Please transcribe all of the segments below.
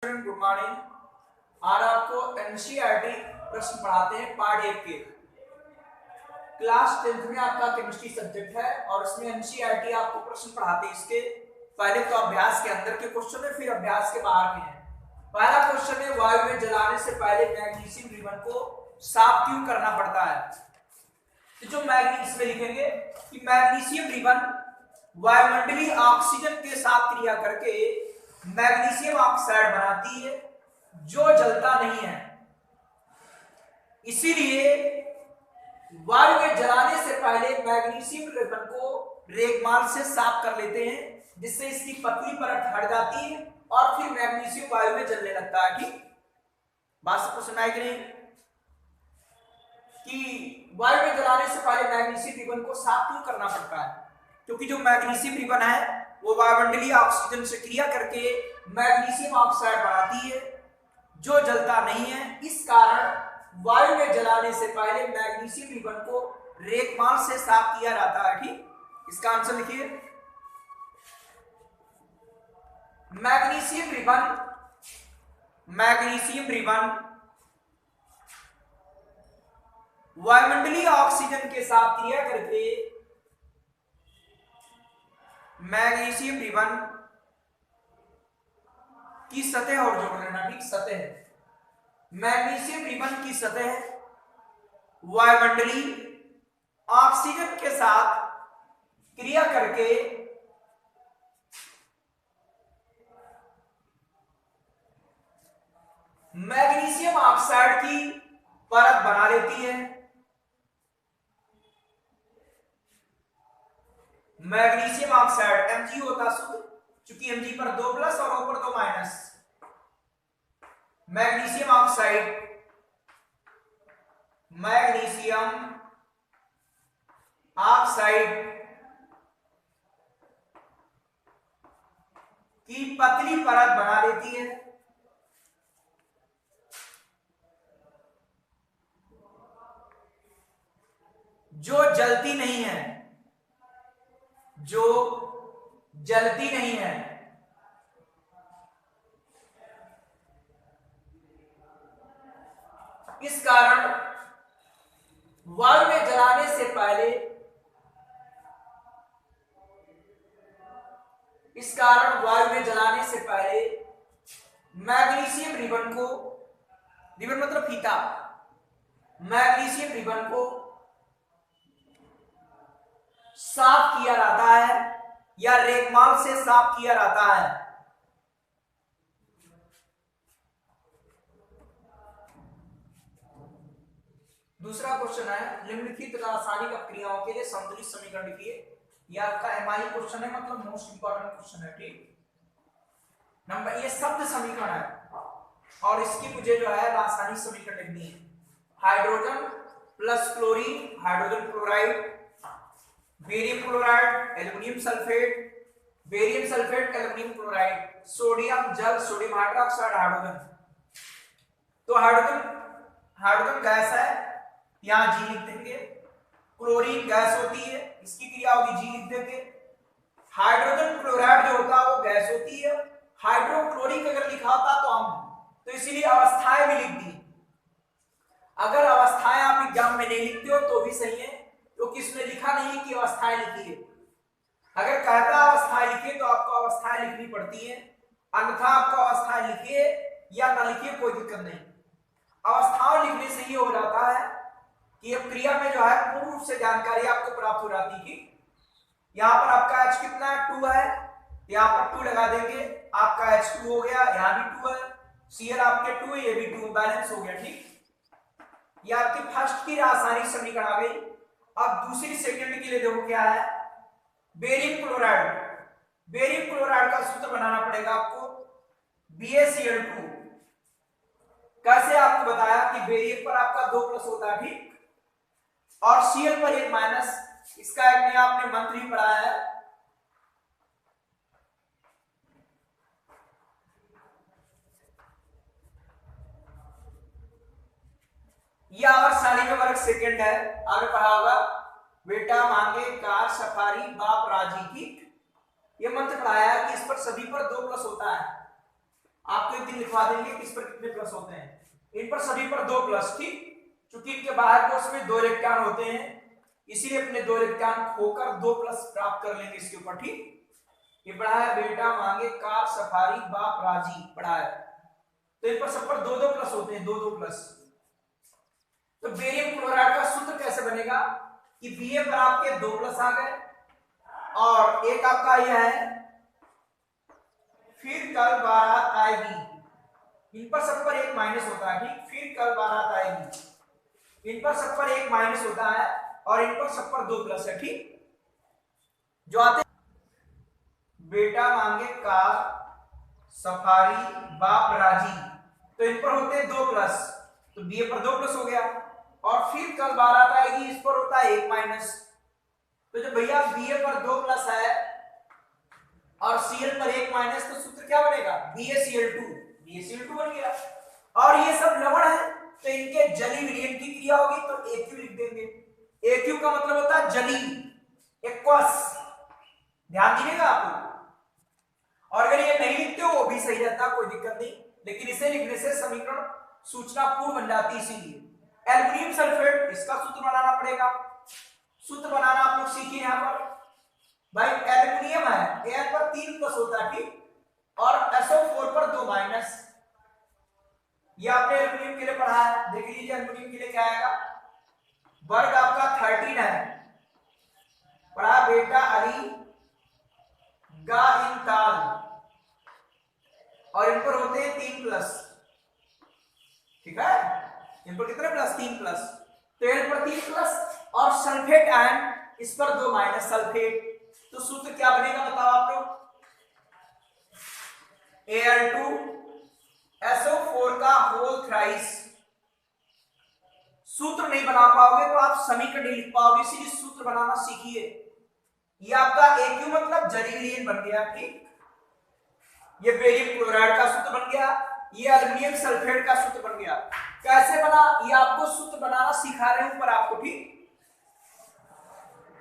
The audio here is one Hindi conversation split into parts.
Good morning. आज आपको एनसीईआरटी प्रश्न पढ़ाते हैं पार्ट 1 के। क्लास 10th में आपका केमिस्ट्री सब्जेक्ट है और इसमें एनसीईआरटी आपको प्रश्न पढ़ाते हैं। इसके पहले तो अभ्यास के अंदर के क्वेश्चन है, फिर अभ्यास के बाहर के हैं। पहला क्वेश्चन है, वायु में जलाने से पहले मैग्नीशियम रिबन को साफ क्यों करना पड़ता है? तो जो इसमें लिखेंगे कि मैग्नीशियम रिबन वायुमंडलीय ऑक्सीजन के साथ क्रिया करके मैग्नीशियम ऑक्साइड बनाती है जो जलता नहीं है। इसीलिए वायु में जलाने से पहले मैग्नीशियम रिबन को रेगमाल से साफ कर लेते हैं, जिससे इसकी पतली परत हट जाती है और फिर मैग्नीशियम वायु में जलने लगता है। ठीक बात सबको सुनाई कि नहीं? कि वायु में जलाने से पहले मैग्नीशियम रिबन को साफ क्यों करना पड़ता है? क्योंकि जो मैग्नीशियम रिबन है वो वायुमंडलीय ऑक्सीजन से क्रिया करके मैग्नीशियम ऑक्साइड बनाती है जो जलता नहीं है। इस कारण वायु में जलाने से पहले मैग्नीशियम रिबन को रेगमाल से साफ किया जाता है। ठीक, इसका आंसर लिखिए। मैग्नीशियम रिबन वायुमंडलीय ऑक्सीजन के साथ क्रिया करके मैग्नीशियम रिबन की सतह और जोड़ लेना। ठीक, सतह मैग्नीशियम रिबन की सतह वायुमंडलीय ऑक्सीजन के साथ क्रिया करके मैग्नीशियम ऑक्साइड की परत बना लेती है। मैग्नीशियम ऑक्साइड Mg होता शुद्ध, चूंकि Mg पर 2 प्लस और O पर 2 माइनस। मैग्नीशियम ऑक्साइड की पतली परत बना लेती है जो जलती नहीं है, इस कारण वायु में जलाने से पहले मैग्नीशियम रिबन को, रिबन मतलब फीता, मैग्नीशियम रिबन को साफ किया जाता है या रेगमाल से साफ किया जाता है। दूसरा क्वेश्चन है, निम्नलिखित रासायनिक अपक्रियाओं के लिए संतुलित समीकरण लिखिए। यह आपका एमआई क्वेश्चन है, मतलब मोस्ट इंपॉर्टेंट क्वेश्चन है। ठीक, नंबर ये शब्द समीकरण है और इसकी मुझे जो है रासायनिक समीकरण लिखनी है। Hydrogen plus chlorine, hydrogen chloride, barium chloride, aluminium sulphate, barium sulphate, aluminium chloride, sodium जल, सोडियम हाइड्रोक्साइड, हाइड्रोजन। तो हाइड्रोजन गैस है, यहां G लिख देंगे। क्लोरीन गैस होती है, इसकी क्रिया होगी G लिख देंगे। हाइड्रोजन क्लोराइड जो होता है वो गैस होती है। हाइड्रोक्लोरिक अगर लिखा होता तो तो इसीलिए अवस्थाएं भी लिख दी। अगर अवस्थाएं आप एग्जाम में नहीं लिखते हो तो भी सही है, क्योंकि इसमें लिखा नहीं कि अवस्थाएं लिखी है। अगर कहता अवस्थाएं लिखिए तो आपको अवस्थाएं लिखनी पड़ती है, अन्यथा आपको अवस्थाएं लिखिए या न लिखिए कोई दिक्कत नहीं। अवस्थाओं लिखने से ये हो जाता है कि अब क्रिया में जो है पूर्ण रूप से जानकारी आपको प्राप्त हो जाती है। यहाँ पर आपका H कितना है? 2 है, यहाँ पर 2 लगा देंगे, आपका H2 हो गया, यहाँ भी 2 है, Cl आपके 2 है, ये भी 2, बैलेंस हो गया। ठीक, ये आपकी फर्स्ट की रासायनिक समीकरण आ गई। अब दूसरी सेकंड के लिए देखो क्या है, बेरियम क्लोराइड का सूत्र बनाना पड़ेगा आपको, BaCl2। कैसे? आपको बताया कि बेरियम पर आपका 2 प्लस होता है, ठीक, और Cl पर 1 माइनस। इसका एक नया आपने मंत्र ही पढ़ा है, यह आवर साली में वर्ग सेकंड है, आगे पढ़ा होगा। बेटा मांगे कार सफारी बाप राजी की, ये मंत्र पढ़ाया कि इस पर सभी पर 2 प्लस होता है। आपको एक दिन लिखवा देंगे किस पर कितने प्लस होते हैं। इन पर सभी पर 2 प्लस, ठीक, क्योंकि इनके बाहर कोष में 2 इलेक्ट्रॉन होते हैं, इसीलिए अपने 2 इलेक्ट्रॉन खोकर 2 प्लस प्राप्त कर लेंगे इसके ऊपर, ठीक। ये पढ़ा है बेटा मांगे कार सफारी बाप राजी, पढ़ा है। तो इन पर सब पर 2 प्लस होते हैं, 2 प्लस। तो बेरियम क्लोराइड का सूत्र कैसे बनेगा कि Ba पर आपके 2 प्लस आ गए और एक आपका यह है फिर कल बारात आएगी। इन पर सब पर एक माइनस होता है, ठीक, फिर कल बारात आएगी। इन पर सब पर एक माइनस होता है और इन पर सब पर 2 प्लस है, ठीक। जो आते बेटा मांगे कार सफारी बाप राजी, तो इन पर होते हैं 2 प्लस, तो Ba पर 2 प्लस हो गया। और फिर कल बारात आएगी, इस पर होता है 1 माइनस। तो जब भैया Ba पर 2 प्लस है और Cl पर 1 माइनस, तो सूत्र क्या बनेगा BaCl2 बन गया। और ये सब लवण है तो इनके जली विलयन की क्रिया होगी तो Aq लिख देंगे। Aq का मतलब होता है जली, एक्वस, ध्यान दीजिएगा आप लोग। और अगर ये नहीं लिखते हो वो भी सही रहता, कोई दिक्कत नहीं, लेकिन इसे लिखने से समीकरण सूचना पूर्ण बन जाती है। इसीलिए एल्युमिनियम सल्फेट, इसका सूत्र बनाना पड़ेगा। सूत्र बनाना आप लोग सीखिए। यहां पर भाई एल्युमिनियम है, Al पर 3 प्लस होता है, ठीक, और SO4 पर 2 माइनस। ये आपने एल्युमिनियम के लिए पढ़ा है, देख लीजिए एल्युमिनियम के लिए क्या आएगा। वर्ग आपका 13 है, पढ़ा बेटा अली गा इन ताल, और इन पर होते हैं 3 प्लस, ठीक है। इन पर कितने प्लस? 3 प्लस। तो Al पर 3 प्लस और सल्फेट आयन इस पर 2 माइनस सल्फेट। तो सूत्र क्या बनेगा बताओ आप लोग, Al2SO4 का होल थ्राइस। सूत्र नहीं बना पाओगे तो आप समीकरण नहीं लिख पाओगे, इसीलिए सूत्र बनाना सीखिए। ये आपका Aq मतलब जली विलयन बन गया, ठीक। ये बेरियम क्लोराइड का सूत्र बन गया, ये एल्युमिनियम सल्फेट का सूत्र बन गया। कैसे बना, ये आपको सूत्र बनाना सिखा रहे हैं ऊपर आपको, ठीक।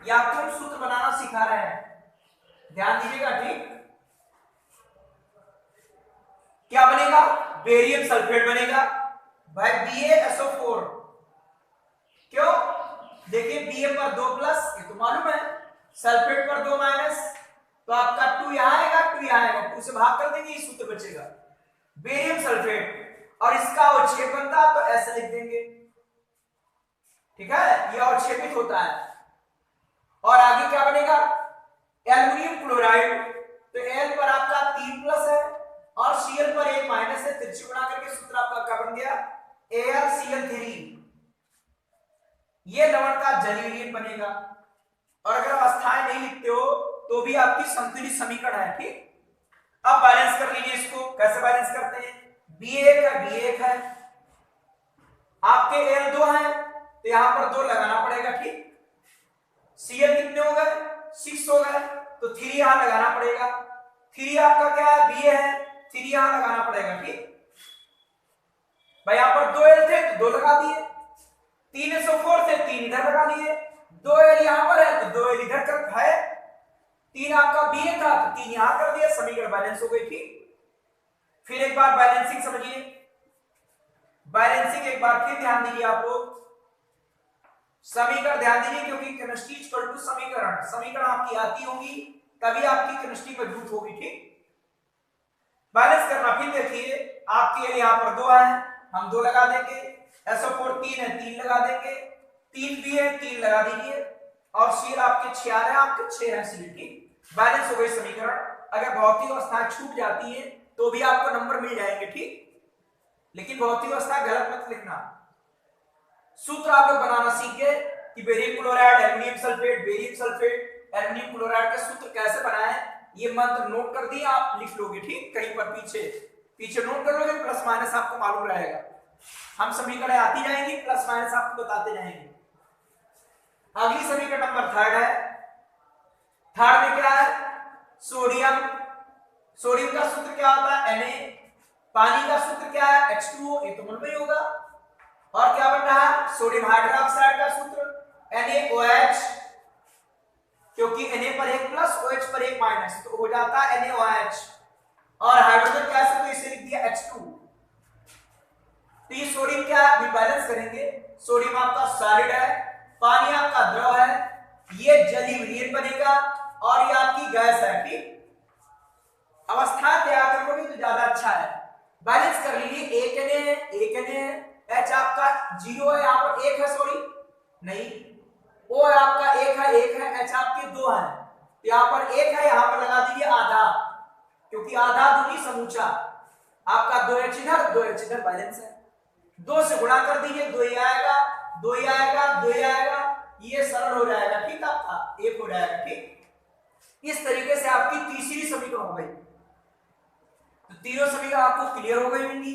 ये आपको सूत्र बनाना सिखा रहे हैं, ध्यान दीजिएगा, ठीक। क्या बनेगा? बेरियम सल्फेट बनेगा भाई BaSO4। क्यों? देखिए Ba पर 2 प्लस, ये तो मालूम है, सल्फेट पर 2 माइनस, तो आपका 2 यहां आएगा, 2 यहां आएगा, 2 से भाग कर देंगे, ये सूत्र बचेगा बेरियम सल्फेट। और इसका अवक्षेप बनता तो ऐसे लिख देंगे, ठीक है, ये अवक्षेपित होता है। और आगे क्या बनेगा? एल्युमिनियम क्लोराइड, तो Al पर आपका 3 प्लस है और Cl पर 1 माइनस है, तिरछी बना करके सूत्र आपका क्या बन गया? AlCl3। ये लवण का जली विलयन बनेगा। और अगर अवस्थाएं नहीं लिखते हो तो भी आपकी संतुलित समीकरण है, ठीक। अब बैलेंस कर लीजिए इसको। कैसे बैलेंस करते हैं? B1 है, आपके Al2 है तो यहां पर 2 लगाना पड़ेगा, ठीक। Cl कितने हो गए? 6 हो गए, तो 3 यहां लगाना पड़ेगा। 3 आपका क्या है? Ba है, 3 यहां लगाना पड़ेगा, ठीक। भाई यहां पर 2 L थे तो 2 लगा दिए, 3 SO4 थे 3 इधर लगा लिए, 2 L यहां पर है तो 2 L इधर कर है, 3 आपका Ba था तो 3 यहां कर दिया, समीकरण बैलेंस हो गई, ठीक। फिर एक बार बैलेंसिंग समझिए, बैलेंसिंग एक बार फिर ध्यान दीजिए आप लोग, समीकरण ध्यान दीजिए, क्योंकि केमिस्ट्री इक्वल टू समीकरण, समीकरण आपकी आती होंगी तभी आपकी केमिस्ट्री मजबूत होगी, ठीक। बैलेंस करना, फिर देखिए आपके लिए यहां पर 2 है, हम 2 लगा देंगे, SO4 3 है 3 लगा देंगे, 3 भी है 3 लगा दीजिए, और Cl आपके 6 आ रहे हैं, आपके 6 है Cl, ठीक। बैलेंस हो गई समीकरण। अगर भौतिक अवस्था छूट जाती है तो भी आपको नंबर मिल जाएंगे, ठीक, लेकिन भौतिक अवस्था गलत मत लिखना। सूत्र आप लोग बनाना सीख गए कि barium chloride, aluminium sulphate, barium sulphate, aluminium chloride का सूत्र कैसे बनाए, ये मंत्र नोट कर दिए, आप लिख लोगे, ठीक, कहीं पर पीछे नोट कर लोगे, प्लस माइनस आपको मालूम रहेगा। हम समीकरण आती जाएंगी, प्लस माइनस आपको बताते जाएंगे। अगली समीकरण नंबर 3 है। थर्ड में क्या है? सोडियम। सोडियम का सूत्र क्या होता है? Na। पानी का सूत्र क्या है? H2O, ये तो मन में ही होगा। और क्या बन रहा है? सोडियम हाइड्रोक्साइड का सूत्र NaOH, क्योंकि Na पर 1 प्लस OH पर 1 माइनस, तो हो जाता है NaOH। और हाइड्रोजन गैस है तो इसे लिख दिया H2। तो ये सोडियम क्या है, बैलेंस करेंगे। सोडियम आपका सॉलिड है, पानी आपका द्रव है, ये जलीय विलयन बनेगा और ये आपकी गैस है। ठीक, अवस्था तैयार कर लोगे तो ज्यादा अच्छा है। बैलेंस कर लीजिए, एक एन H आपका 0 है, यहाँ पर 1 है, सॉरी नहीं, O आपका 1 है, H आपके 2 है, तो यहाँ पर 1 है, यहाँ पर लगा दीजिए आधा, क्योंकि आधा दूनी समूचा। आपका 2H इधर 2H इधर, बैलेंस है। 2 से गुणा कर दीजिए, 2 ही आएगा, 2 ही आएगा, 2 ही आएगा, ये सरल हो जाएगा। ठीक, आपका 1 हो जाएगा। ठीक, इस तरीके से आपकी तीसरी समीकरण हो गई। तो तीनों समीकरण आपको क्लियर हो गई होंगी।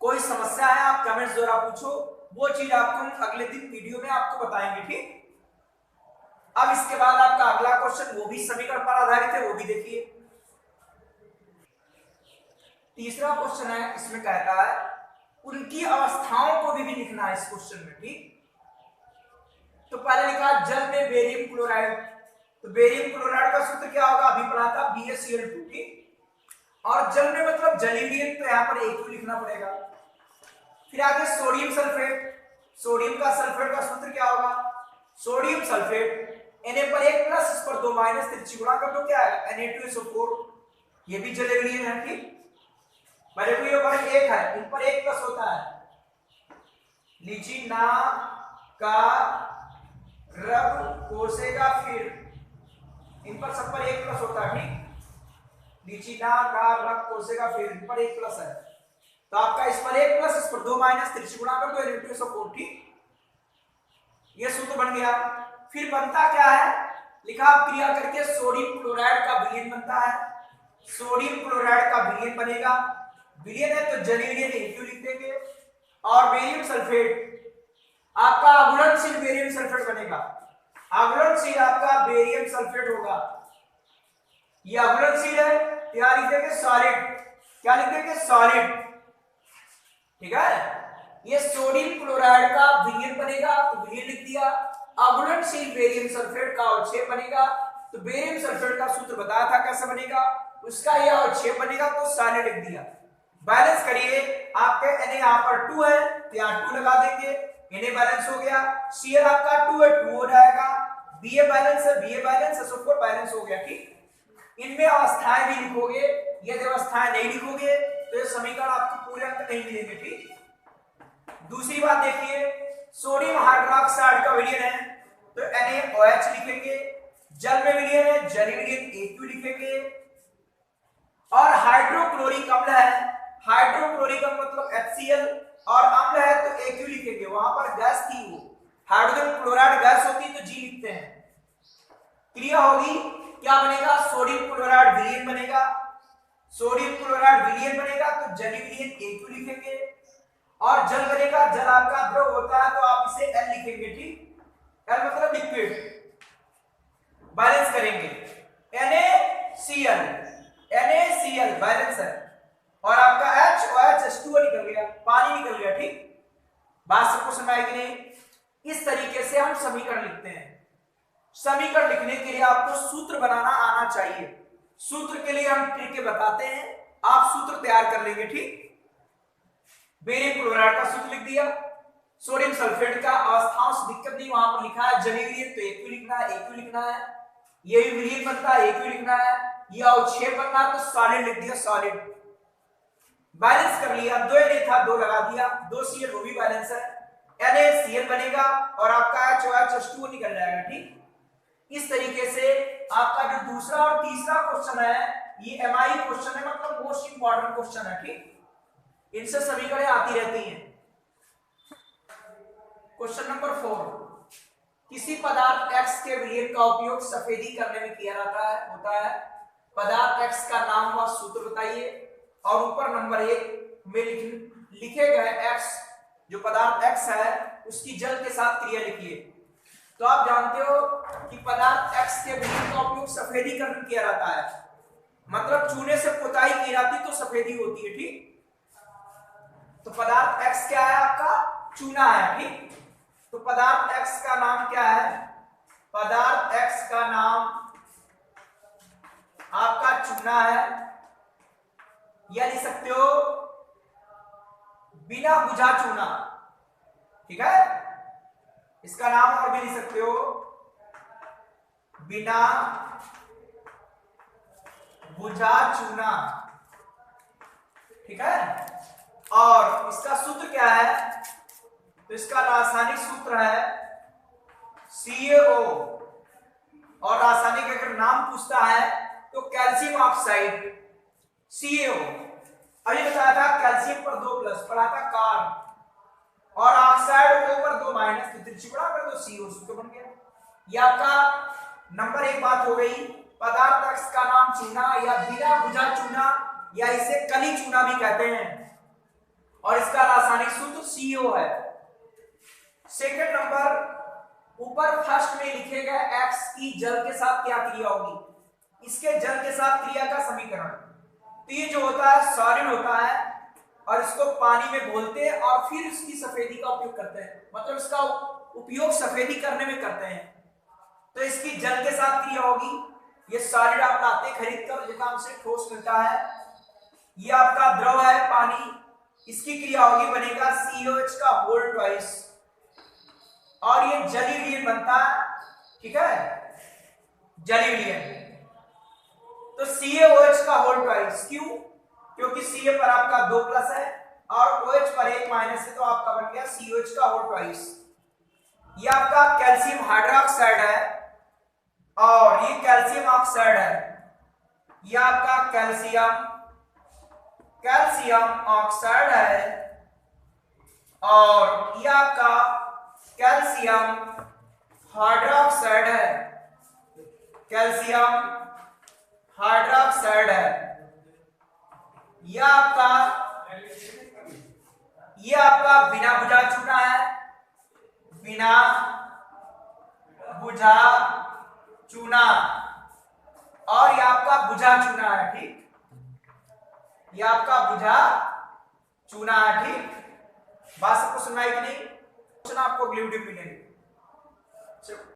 कोई समस्या है आप कमेंट्स द्वारा पूछो, वो चीज आपको हम अगले दिन वीडियो में आपको बताएंगे। ठीक, अब इसके बाद आपका अगला क्वेश्चन, वो भी समीकरण पर आधारित है, वो भी देखिए। तीसरा क्वेश्चन है, इसमें कहता है उनकी अवस्थाओं को भी लिखना है इस क्वेश्चन में। ठीक, तो पहले लिखा जल में बेरियम क्लोराइड, तो बेरियम क्लोराइड का सूत्र क्या होगा, अभी पढ़ा था, BaCl2। ठीक, और जल में मतलब जलीय, तो यहां पर एक लिखना पड़ेगा। फिर आगे सोडियम सल्फेट, सोडियम का सल्फेट का सूत्र क्या होगा, सोडियम सल्फेट Na पर 1 प्लस, इस पर 2 माइनस, तिरछी गुणा कर दो, क्या आएगा Na2SO4, ये भी जलीय है। ठीक, पहले तो ये पर 1 है, इन पर 1 प्लस होता है, लीची ना का रब कोसेगा, फिर इन पर सब पर 1 प्लस होता है। ठीक, लीची ना का रब कोसेगा, फिर इन पर 1 प्लस है, तो आपका इस पर 1 प्लस, इस पर 2 माइनस, तिरछी गुणा कर दो, Na2SO4। ठीक, ये सूत्र बन गया। फिर बनता क्या है, लिखा क्रिया करके सोडियम क्लोराइड का विलयन बनता है, सोडियम क्लोराइड का विलयन बनेगा, विलयन है तो जलीय विलयन Na2 लिख देंगे, और बेरियम सल्फेट आपका अघुलनशील बेरियम सल्फेट बनेगा, अघुलनशील आपका बेरियम सल्फेट होगा, ये अघुलनशील है, क्या लिख देंगे सॉलिड, क्या लिख देंगे सॉलिड। ठीक है, ये सोडियम क्लोराइड का विलयन बनेगा, तो विलयन लिख दिया, अघुलनशील बेरियम सल्फेट का अवक्षेप बनेगा, तो बेरियम सल्फेट का सूत्र बताया था कैसे बनेगा, उसका यह अवक्षेप बनेगा, तो सॉलिड लिख दिया। बैलेंस करिए, आपके Na यहाँ पर 2 है, तो यहाँ 2 लगा देंगे, Na बैलेंस हो गया, Cl आपका 2 है, 2 हो जाएगा, Ba बैलेंस है, Ba बैलेंस है, SO4 बैलेंस हो गया। ठीक, इनमें अवस्थाएं भी लिखोगे, यदि अवस्थाएं नहीं लिखोगे तो ये समीकरण आपको पूरे अंक नहीं मिलेंगे। ठीक, दूसरी बात देखिए, सोडियम हाइड्रोक्साइड का विलयन है तो NaOH लिखेंगे, जल में विलयन है, जलीय विलयन A2 लिखेंगे, और हाइड्रोक्लोरिक अम्ल है, हाइड्रोक्लोरिक अम्ल मतलब HCl, और अम्ल है तो AQ लिखेंगे, वहां पर गैस थी, वो हाइड्रोजन क्लोराइड गैस होती तो G लिखते हैं। क्रिया होगी, क्या बनेगा, सोडियम क्लोराइड विलयन बनेगा, सोडियम क्लोराइड विलयन बनेगा तो जलीय विलयन A2 लिखेंगे, और जल बनेगा, जल आपका द्रव होता है तो आप इसे L लिखेंगे। ठीक, L मतलब लिक्विड। बैलेंस करेंगे, NaCl बैलेंस है, और आपका H2O निकल गया, पानी निकल गया। ठीक, बात सबको समझ आई कि नहीं। इस तरीके से हम समीकरण लिखते हैं। समीकरण लिखने के लिए आपको सूत्र बनाना आना चाहिए, सूत्र के लिए हम ट्रिक बताते हैं, आप सूत्र तैयार कर लेंगे। ठीक, बेरियम क्लोराइड का सूत्र लिख दिया, सोडियम सल्फेट का अवस्थाओं से दिक्कत नहीं, वहां पर लिखा है जलीय विलयन तो AQ लिखना है, AQ लिखना है, ये भी विलयन बनता है AQ लिखना है, ये अवक्षेप बनना है तो सॉलिड लिख दिया, सॉलिड। बैलेंस कर लिया, 2 Na था 2 लगा दिया, 2 Cl वो भी बैलेंस है, NaCl बनेगा और आपका H2O निकल जाएगा। ठीक, इस तरीके से आपका जो दूसरा और तीसरा क्वेश्चन है ये MI क्वेश्चन है, मतलब मोस्ट इंपॉर्टेंट क्वेश्चन है। ठीक, इनसे समीकरण आती रहती हैं। क्वेश्चन नंबर 4, किसी पदार्थ X के विलयन का उपयोग सफेदी करने में किया जाता है, होता है, पदार्थ X का नाम व सूत्र बताइए, और ऊपर नंबर 1 में लिखे गए X, जो पदार्थ X है उसकी जल के साथ क्रिया लिखिए। तो आप जानते हो कि पदार्थ X के विलयन का उपयोग सफेदी करने में किया जाता है, मतलब चूने से पुताई की जाती तो सफेदी होती है। ठीक, तो पदार्थ X क्या है, आपका चूना है। ठीक, तो पदार्थ X का नाम क्या है, पदार्थ X का नाम आपका चूना है, या लिख सकते हो बिना बुझा चूना। ठीक है, इसका नाम और भी लिख सकते हो बिना बुझा चूना। ठीक है, और इसका सूत्र क्या है? तो इसका रासायनिक सूत्र है CaO, और रासायनिक अगर नाम पूछता है तो कैल्शियम ऑक्साइड CaO। अभी बताया था कैल्शियम पर 2 प्लस, पढ़ा था कार्ब, और ऑक्साइड O पर 2 माइनस, तो त्रिचिपड़ा पर 2 CO, सूत्र बन गया। ये आपका नंबर 1 बात हो गई। पदार्थ X का नाम चूना या बिना बुझा चूना या इसे कली चूना भी कहते हैं, और इसका रासायनिक सूत्र CO है। सेकंड नंबर, ऊपर फर्स्ट में लिखे गए X की जल के साथ क्या क्रिया होगी, इसके जल के साथ क्रिया का समीकरण। तो ये जो होता है सॉलिड होता है, और इसको पानी में घोलते हैं और फिर इसकी सफेदी का उपयोग करते हैं, मतलब इसका उपयोग सफेदी करने में करते हैं। तो इसकी जल के साथ क्रिया होगी। ये सॉलिड आप लाते खरीद कर, जो काम से ठोस मिलता है। ये आपका द्रव है पानी, इसकी क्रिया होगी, बनेगा COH का होल ट्वाइस, और ये जलीय विलयन बनता है। ठीक है, जलीय विलयन। तो CaOH का होल ट्वाइस, क्यों? क्योंकि Ca पर आपका 2 प्लस है और OH पर 1 माइनस है, तो आपका बन गया COH का होल ट्वाइस। ये आपका कैल्शियम हाइड्रोक्साइड है, और ये कैल्शियम ऑक्साइड है। ये आपका कैल्शियम ऑक्साइड है, और ये आपका कैल्शियम हाइड्रोक्साइड है, कैल्शियम हाइड्रोक्साइड है। यह आपका बिना बुझा चूना है, बिना बुझा चूना, और यह आपका बुझा चूना है। ठीक, यह आपका बुझा चूना है। ठीक, बात सबको सुनाई कि नहीं? क्वेश्चन आपको अगली वीडियो में मिलेंगे।